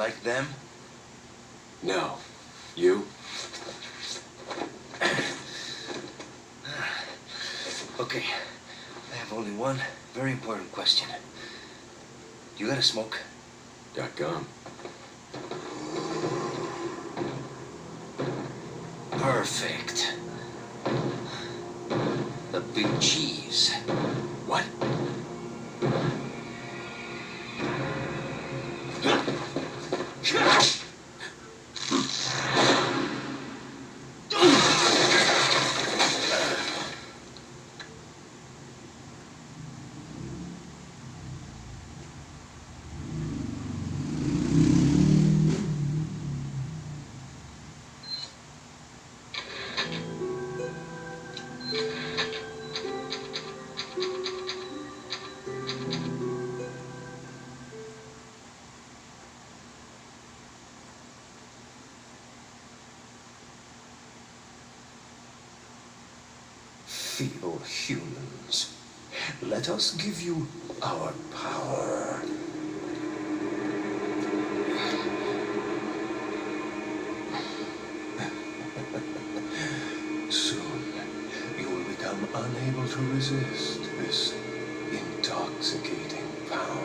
like them? No. You? Okay, I have only one very important question. You got a smoke? Got gum. Perfect. The big cheese. What? Feeble humans, let us give you our power. Soon, you will become unable to resist this intoxicating power.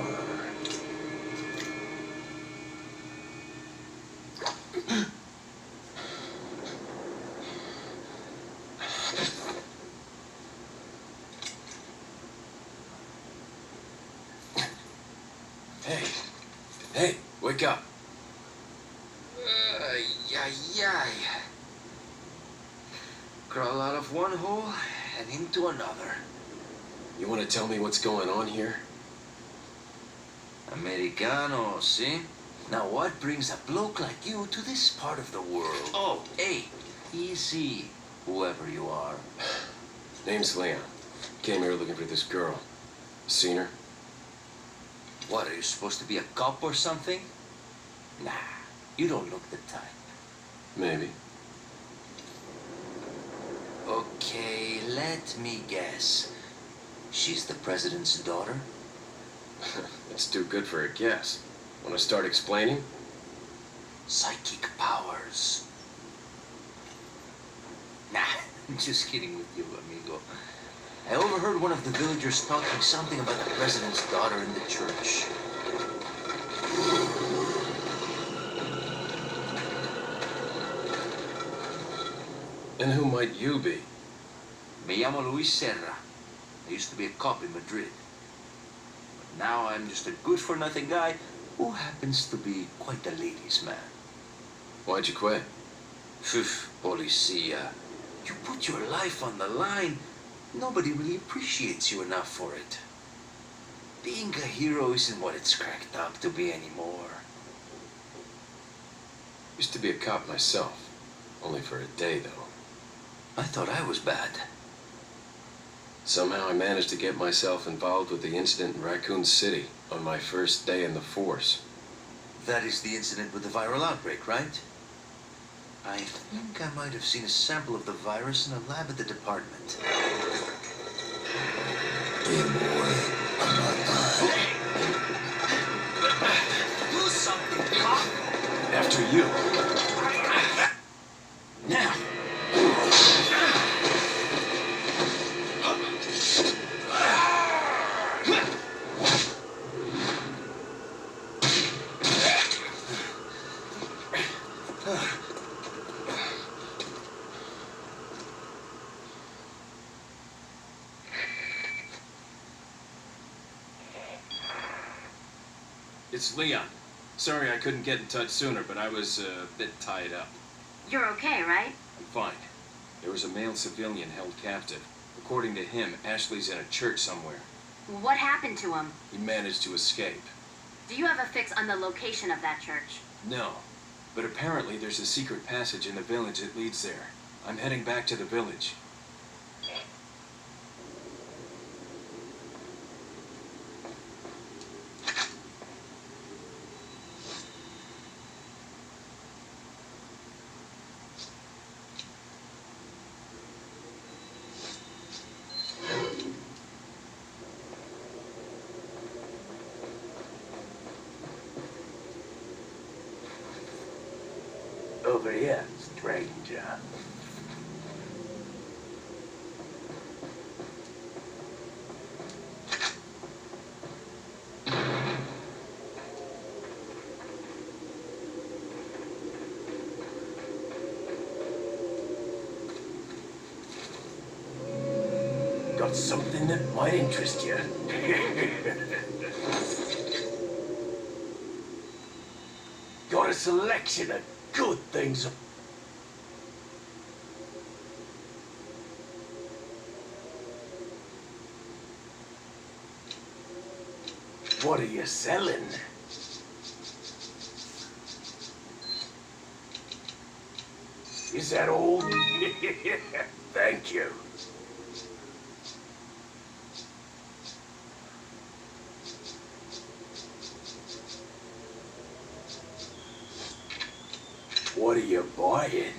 Hey. Hey, wake up. Yay. Crawl out of one hole and into another. You want to tell me what's going on here? Americano, see? Now what brings a bloke like you to this part of the world? Oh, hey, easy, whoever you are. Name's Leon. Came here looking for this girl. Seen her? What, are you supposed to be a cop or something? Nah, you don't look the type. Maybe. Okay, let me guess. She's the president's daughter? It's too good for a guess. Want to start explaining? Psychic powers. Nah, I'm just kidding with you, amigo. I overheard one of the villagers talking something about the president's daughter in the church. And who might you be? Me llamo Luis Serra. I used to be a cop in Madrid. But now I'm just a good-for-nothing guy who happens to be quite a ladies' man. Why'd you quit? Phew, policia. You put your life on the line. Nobody really appreciates you enough for it. Being a hero isn't what it's cracked up to be anymore. Used to be a cop myself. Only for a day, though. I thought I was bad. Somehow I managed to get myself involved with the incident in Raccoon City on my first day in the force. That is the incident with the viral outbreak, right? I think I might have seen a sample of the virus in a lab at the department. Game boy, I'm not mine. Do something, cop! After you. Now! It's Leon. Sorry I couldn't get in touch sooner, but I was a bit tied up. You're okay, right? I'm fine. There was a male civilian held captive. According to him, Ashley's in a church somewhere. What happened to him? He managed to escape. Do you have a fix on the location of that church? No, but apparently there's a secret passage in the village that leads there. I'm heading back to the village. here, stranger. Got something that might interest you. Got a selection of good things. What are you selling? Is that all? Thank you. What are you buying?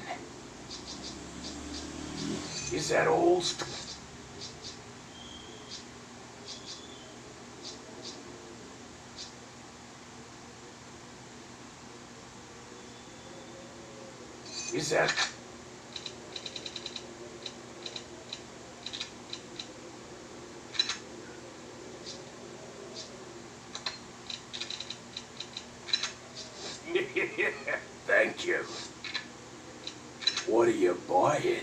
Is that all? Is that... Thank you. What are you buying?